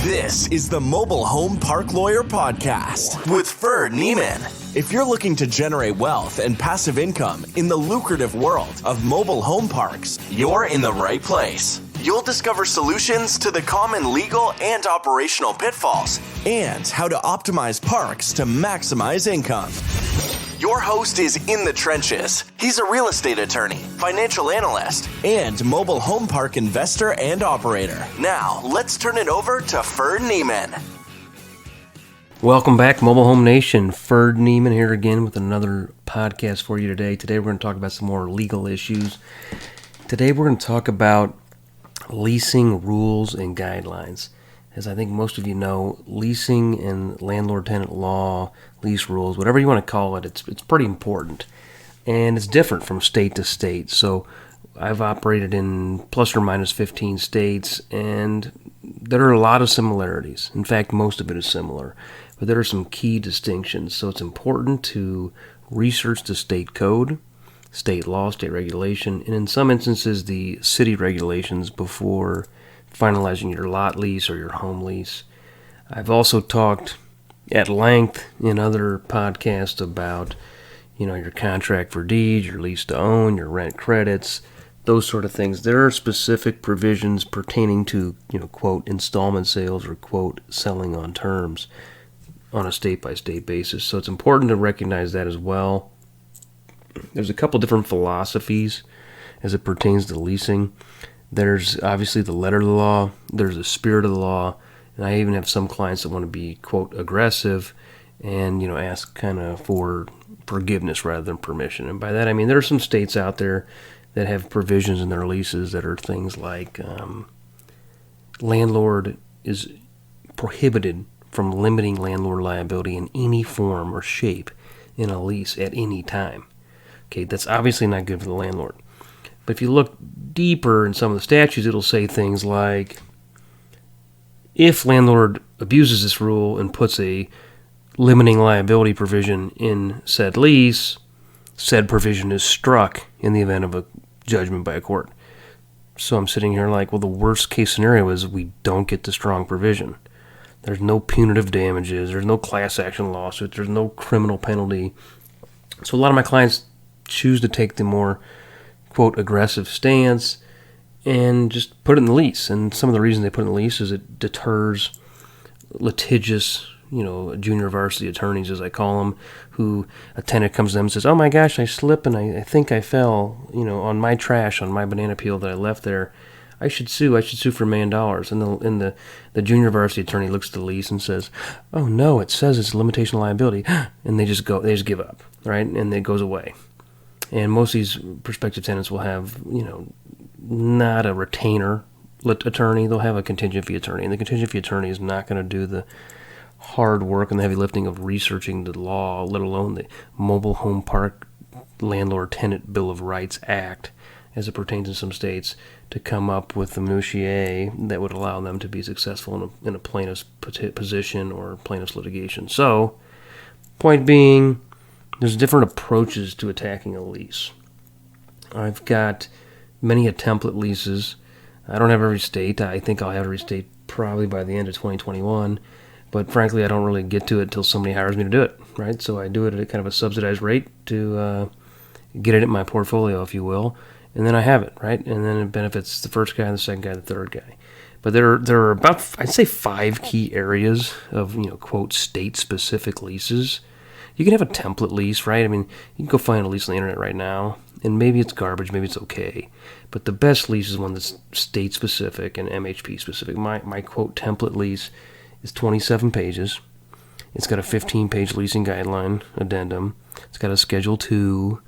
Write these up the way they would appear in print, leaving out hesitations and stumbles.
This is the Mobile Home Park Lawyer Podcast with Ferd. If you're looking to generate wealth and passive income in the lucrative world of mobile home parks, you're in the right place. You'll discover solutions to the common legal and operational pitfalls and how to optimize parks to maximize income. Your host is in the trenches. He's a real estate attorney, financial analyst, and mobile home park investor and operator. Now, let's turn it over to Ferd. Welcome back, Mobile Home Nation. Ferd here again with another podcast for you today. Today we're going to talk about some more legal issues. Today we're going to talk about leasing rules and guidelines. As I think most of you know, leasing and landlord-tenant law, lease rules, whatever you want to call it, it's pretty important. And it's different from state to state. So I've operated in plus or minus 15 states, and there are a lot of similarities. In fact, most of it is similar. But there are some key distinctions. So it's important to research the state code, state law, state regulation, and in some instances the city regulations before finalizing your lot lease or your home lease. I've also talked at length in other podcasts about, your contract for deed, your lease to own, your rent credits, those sort of things. There are specific provisions pertaining to, quote, installment sales or, quote, selling on terms on a state-by-state basis. So it's important to recognize that as well. There's a couple different philosophies as it pertains to leasing. There's obviously the letter of the law, there's the spirit of the law, and I even have some clients that want to be, quote, aggressive and, ask kind of for forgiveness rather than permission. And by that I mean there are some states out there that have provisions in their leases that are things like landlord is prohibited from limiting landlord liability in any form or shape in a lease at any time. Okay, that's obviously not good for the landlord. But if you look deeper in some of the statutes, it'll say things like, if landlord abuses this rule and puts a limiting liability provision in said lease, said provision is struck in the event of a judgment by a court. So I'm sitting here like, well, the worst case scenario is we don't get the strong provision. There's no punitive damages, there's no class action lawsuit, there's no criminal penalty. So a lot of my clients choose to take the more, quote, aggressive stance and just put it in the lease. And some of the reasons they put it in the lease is it deters litigious, junior varsity attorneys, as I call them, who a tenant comes to them and says, oh my gosh, I slipped and I think I fell, on my trash, on my banana peel that I left there. I should sue for $1 million. And the junior varsity attorney looks at the lease and says, oh no, it says it's limitation of liability. And they just give up, right? And it goes away. And most of these prospective tenants will have, not a retainer attorney. They'll have a contingent fee attorney. And the contingent fee attorney is not going to do the hard work and the heavy lifting of researching the law, let alone the Mobile Home Park Landlord Tenant Bill of Rights Act, as it pertains in some states, to come up with the minutiae that would allow them to be successful in a plaintiff's position or plaintiff's litigation. So, point being, there's different approaches to attacking a lease. I've got many template leases. I don't have every state. I think I'll have every state probably by the end of 2021. But frankly, I don't really get to it until somebody hires me to do it, right? So I do it at a kind of a subsidized rate to get it in my portfolio, if you will. And then I have it, right? And then it benefits the first guy, the second guy, the third guy. But there are about, I'd say, 5 key areas of, quote, state-specific leases. You can have a template lease, right? I mean, you can go find a lease on the internet right now, and maybe it's garbage, maybe it's okay. But the best lease is one that's state-specific and MHP-specific. My quote, template lease is 27 pages. It's got a 15-page leasing guideline addendum. It's got a Schedule 2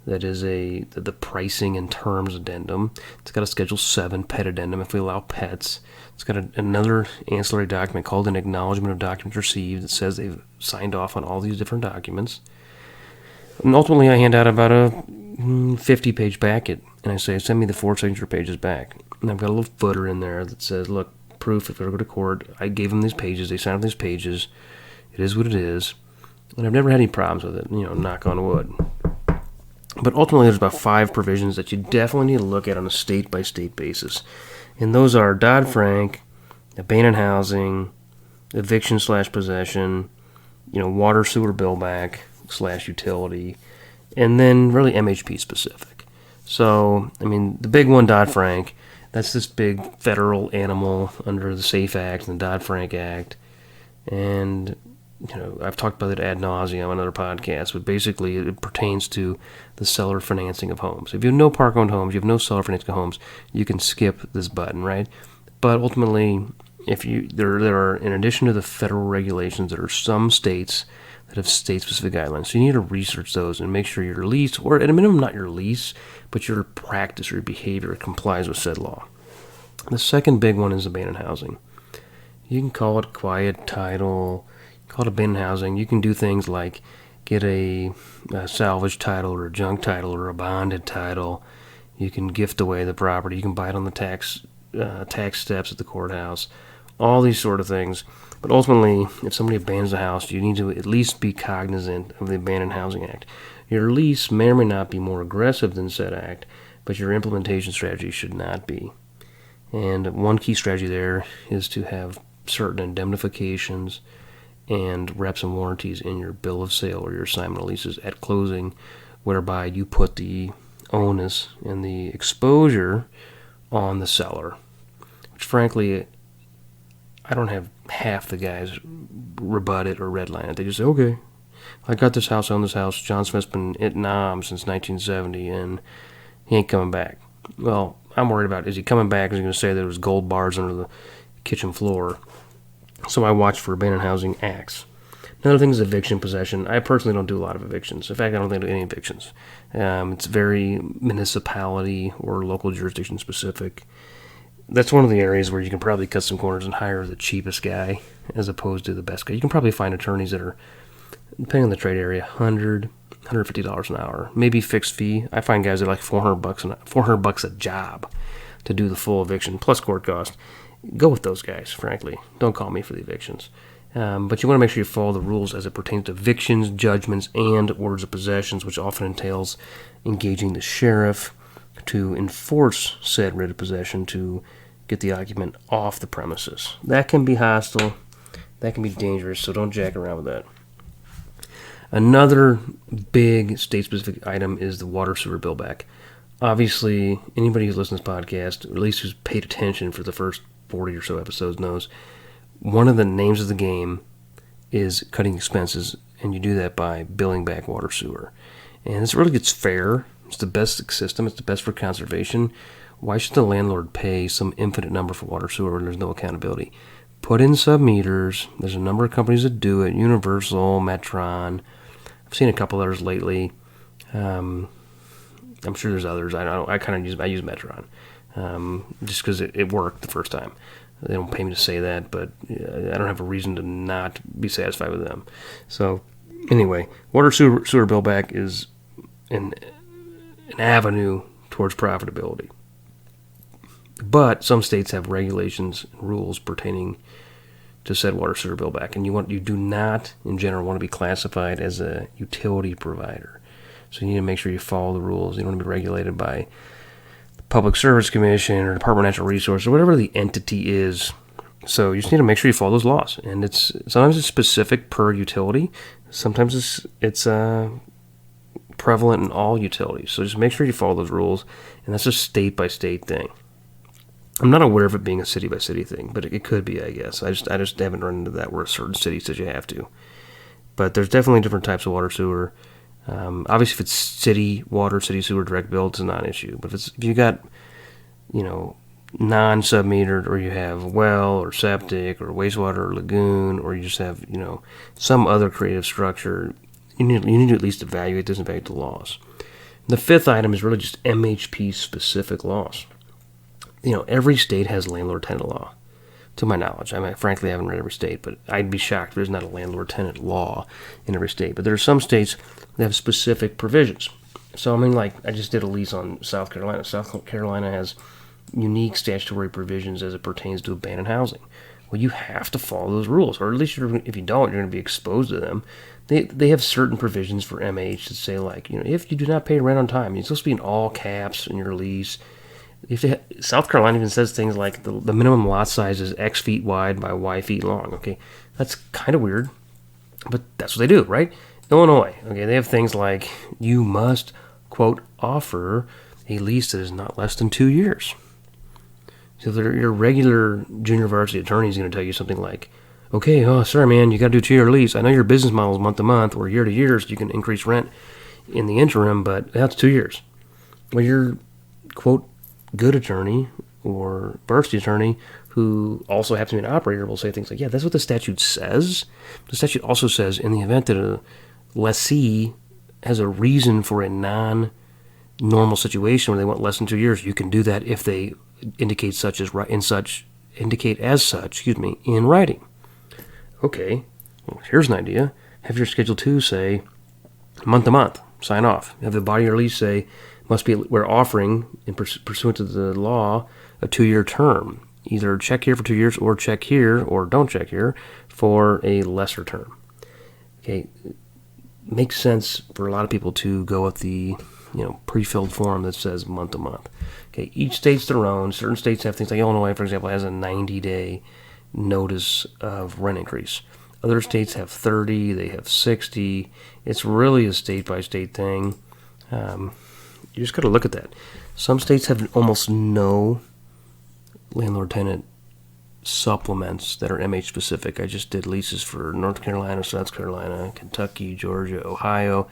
that is the pricing and terms addendum. It's got a Schedule 7 pet addendum if we allow pets. It's got another ancillary document called an acknowledgement of documents received that says they've signed off on all these different documents. And ultimately, I hand out about a 50-page packet, and I say, send me the 4 signature pages back. And I've got a little footer in there that says, look, proof if we ever go to court, I gave them these pages, they signed up these pages, it is what it is, and I've never had any problems with it, knock on wood. But ultimately, there's about 5 provisions that you definitely need to look at on a state-by-state basis. And those are Dodd-Frank, abandoned housing, eviction / possession, water sewer bill back / utility, and then really MHP specific. So, the big one, Dodd-Frank, that's this big federal animal under the SAFE Act and the Dodd-Frank Act. And, I've talked about it ad nauseum on other podcasts, but basically it pertains to the seller financing of homes. If you have no park-owned homes, you have no seller financing of homes, you can skip this button, right? But ultimately, there are, in addition to the federal regulations, there are some states that have state-specific guidelines. So you need to research those and make sure your lease, or at a minimum not your lease, but your practice or your behavior complies with said law. The second big one is abandoned housing. You can call it quiet title, call it abandoned housing. You can do things like get a salvage title or a junk title or a bonded title. You can gift away the property. You can buy it on the tax steps at the courthouse. All these sort of things. But ultimately, if somebody abandons a house, you need to at least be cognizant of the Abandoned Housing Act. Your lease may or may not be more aggressive than said act, but your implementation strategy should not be. And one key strategy there is to have certain indemnifications and reps and warranties in your bill of sale or your assignment of leases at closing, whereby you put the onus and the exposure on the seller, which frankly, I don't have half the guys rebut it or redline it. They just say, okay, I got this house, I own this house. John Smith's been at Nam since 1970, and he ain't coming back. Well, I'm worried about, is he coming back? Is he going to say there was gold bars under the kitchen floor? So I watch for abandoned housing acts. Another thing is eviction possession. I personally don't do a lot of evictions. In fact, I don't think I do any evictions. It's very municipality or local jurisdiction specific. That's one of the areas where you can probably cut some corners and hire the cheapest guy as opposed to the best guy. You can probably find attorneys that are, depending on the trade area, $100, $150 an hour, maybe fixed fee. I find guys that are like $400 a job to do the full eviction plus court cost. Go with those guys, frankly. Don't call me for the evictions. But you want to make sure you follow the rules as it pertains to evictions, judgments, and orders of possessions, which often entails engaging the sheriff to enforce said writ of possession to get the occupant off the premises. That can be hostile. That can be dangerous, so don't jack around with that. Another big state-specific item is the water sewer bill back. Obviously, anybody who's listened to this podcast, or at least who's paid attention for the first 40 or so episodes, knows one of the names of the game is cutting expenses, and you do that by billing back water sewer. And this really gets fair. It's the best system. It's the best for conservation. Why should the landlord pay some infinite number for water sewer when there's no accountability? Put in sub-meters. There's a number of companies that do it. Universal, Metron. I've seen a couple others lately. I'm sure there's others. I use Metron just because it worked the first time. They don't pay me to say that, but I don't have a reason to not be satisfied with them. So anyway, water sewer bill back is an avenue towards profitability. But some states have regulations and rules pertaining to said water sewer bill back, and you do not, in general, want to be classified as a utility provider. So you need to make sure you follow the rules. You don't want to be regulated by the Public Service Commission or Department of Natural Resources or whatever the entity is. So you just need to make sure you follow those laws. And sometimes it's specific per utility. Sometimes it's prevalent in all utilities. So just make sure you follow those rules, and that's a state-by-state thing. I'm not aware of it being a city-by-city thing, but it could be, I guess. I just haven't run into that where certain cities says you have to. But there's definitely different types of water sewer. Obviously, if it's city water, city sewer direct bill, it's not an issue. But if you got, non-sub-metered, or you have well or septic or wastewater or lagoon, or you just have, some other creative structure, you need to at least evaluate this and evaluate the laws. The fifth item is really just MHP-specific laws. Every state has a landlord-tenant law, to my knowledge. Frankly, I haven't read every state, but I'd be shocked if there's not a landlord-tenant law in every state. But there are some states that have specific provisions. So, I just did a lease on South Carolina. South Carolina has unique statutory provisions as it pertains to abandoned housing. Well, you have to follow those rules, or at least if you don't, you're going to be exposed to them. They have certain provisions for MH that say, if you do not pay rent on time, it's supposed to be in all caps in your lease. South Carolina even says things like the minimum lot size is X feet wide by Y feet long. Okay, that's kind of weird, but that's what they do, right? Illinois, okay, they have things like you must, quote, offer a lease that is not less than 2 years. So your regular junior varsity attorney is going to tell you something like, okay, sorry, man, you got to do 2-year lease. I know your business model is month to month or year to year, so you can increase rent in the interim, but that's 2 years. Well, your, quote, good attorney or varsity attorney who also happens to be an operator will say things like, yeah, that's what the statute says. The statute also says in the event that a lessee has a reason for a non-normal situation where they want less than 2 years, you can do that if they indicate as such in writing. Okay, well, here's an idea. Have your Schedule 2 say month to month, sign off. Have the body of your lease say we're offering, in pursuant to the law, a 2-year term. Either check here for 2 years or check here or don't check here for a lesser term. Okay, makes sense for a lot of people to go with the pre-filled form that says month to month. Okay, each state's their own. Certain states have things like Illinois, for example, has a 90-day notice of rent increase. Other states have 30, they have 60. It's really a state-by-state thing. You just got to look at that. Some states have almost no landlord-tenant supplements that are MH specific. I just did leases for North Carolina, South Carolina, Kentucky, Georgia, Ohio.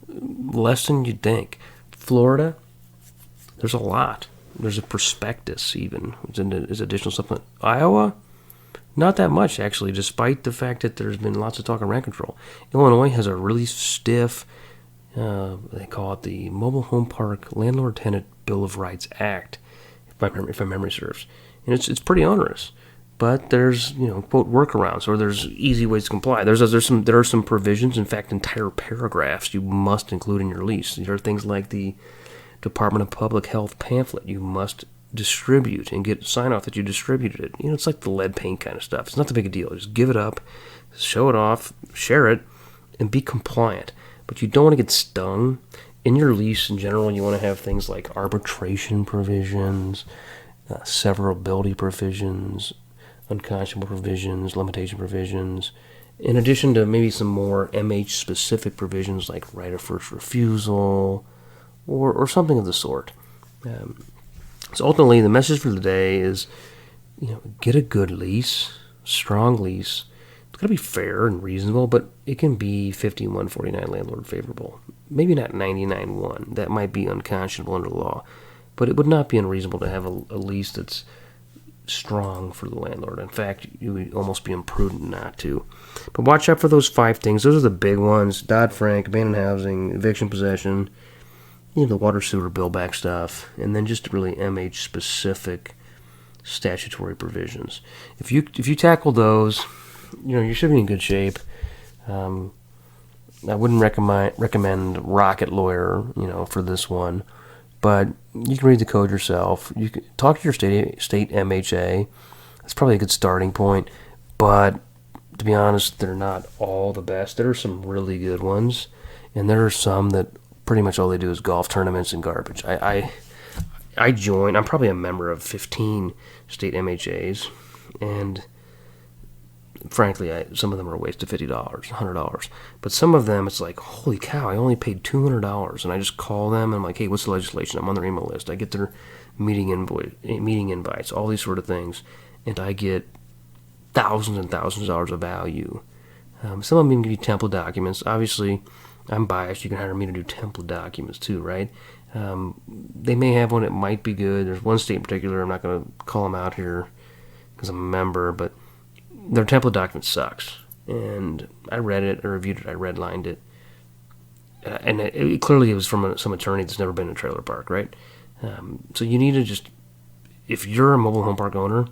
Less than you'd think. Florida, there's a lot. There's a prospectus even. It's additional supplement. Iowa, not that much actually, despite the fact that there's been lots of talk of rent control. Illinois has a really stiff, they call it the Mobile Home Park Landlord-Tenant Bill of Rights Act, if my memory serves. And it's pretty onerous. But there's, quote, workarounds, or there's easy ways to comply. There are some provisions, in fact, entire paragraphs you must include in your lease. There are things like the Department of Public Health pamphlet you must distribute and get sign off that you distributed it. It's like the lead paint kind of stuff. It's not the big a deal. Just give it up, show it off, share it, and be compliant. But you don't want to get stung. In your lease in general, you want to have things like arbitration provisions, severability provisions, unconscionable provisions, limitation provisions, in addition to maybe some more MH-specific provisions like right of first refusal or something of the sort. So ultimately, the message for the day is, get a good lease, strong lease. It's got to be fair and reasonable, but it can be 51-49 landlord favorable. Maybe not 99-1. That might be unconscionable under the law, but it would not be unreasonable to have a lease that's strong for the landlord. In fact, you would almost be imprudent not to. But watch out for those 5 things. Those are the big ones: Dodd-Frank, abandoned housing, eviction possession, the water sewer bill back stuff, and then just really MH specific statutory provisions. If you tackle those, you should be in good shape. I wouldn't recommend Rocket Lawyer, for this one. But you can read the code yourself. You can talk to your state MHA. That's probably a good starting point. But to be honest, they're not all the best. There are some really good ones, and there are some that pretty much all they do is golf tournaments and garbage. I joined. I'm probably a member of 15 state MHAs, and frankly, some of them are a waste of $50, $100. But some of them, it's like, holy cow, I only paid $200. And I just call them, and I'm like, hey, what's the legislation? I'm on their email list. I get their meeting invites, all these sort of things. And I get thousands and thousands of dollars of value. Some of them even give you template documents. Obviously, I'm biased. You can hire me to do template documents too, right? They may have one that might be good. There's one state in particular, I'm not going to call them out here because I'm a member, but their template document sucks. And I read it, I reviewed it, I redlined it. And it clearly was from some attorney that's never been in a trailer park, right? So you need to just, if you're a mobile home park owner,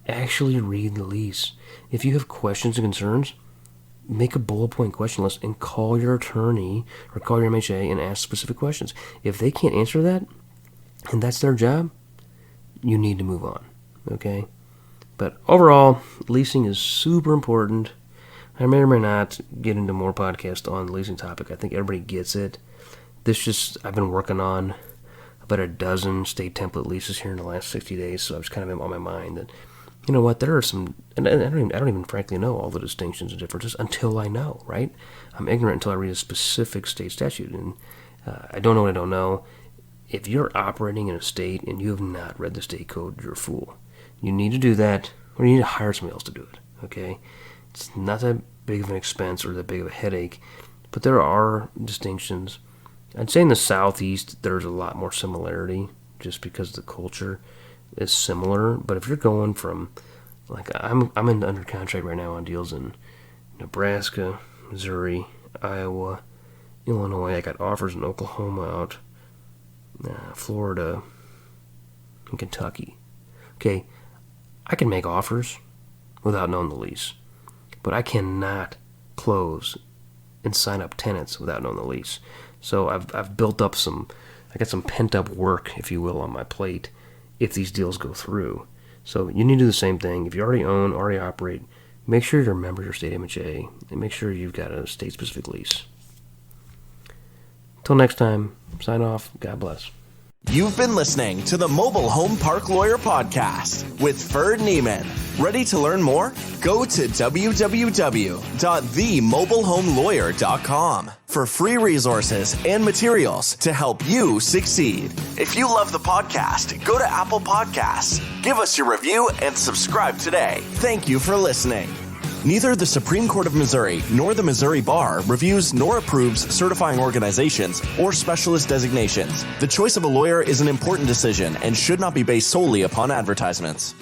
actually read the lease. If you have questions and concerns, make a bullet point question list and call your attorney or call your MHA and ask specific questions. If they can't answer that, and that's their job, you need to move on, okay? But overall, leasing is super important. I may or may not get into more podcasts on the leasing topic. I think everybody gets it. I've been working on a but a dozen state template leases here in the last 60 days, so I was kind of on my mind that, you know what, there are some, and I don't even frankly know all the distinctions and differences until I know, right? I'm ignorant until I read a specific state statute, and I don't know what I don't know. If you're operating in a state and you have not read the state code, you're a fool. You need to do that, or you need to hire somebody else to do it, okay? It's not that big of an expense or that big of a headache, but there are distinctions. I'd say in the Southeast, there's a lot more similarity just because the culture is similar. But if you're going from, like, I'm under contract right now on deals in Nebraska, Missouri, Iowa, Illinois. I got offers in Oklahoma out, Florida, and Kentucky. Okay, I can make offers without knowing the lease, but I cannot close and sign up tenants without knowing the lease. So I've built up I got some pent up work, if you will, on my plate if these deals go through. So you need to do the same thing. If you already own, already operate, make sure you remember your state MHA and make sure you've got a state specific lease. Until next time, sign off. God bless. You've been listening to the Mobile Home Park Lawyer Podcast with Ferd Neiman. Ready to learn more? Go to www.themobilehomelawyer.com for free resources and materials to help you succeed. If you love the podcast, go to Apple Podcasts, give us your review, and subscribe today. Thank you for listening. Neither the Supreme Court of Missouri nor the Missouri Bar reviews nor approves certifying organizations or specialist designations. The choice of a lawyer is an important decision and should not be based solely upon advertisements.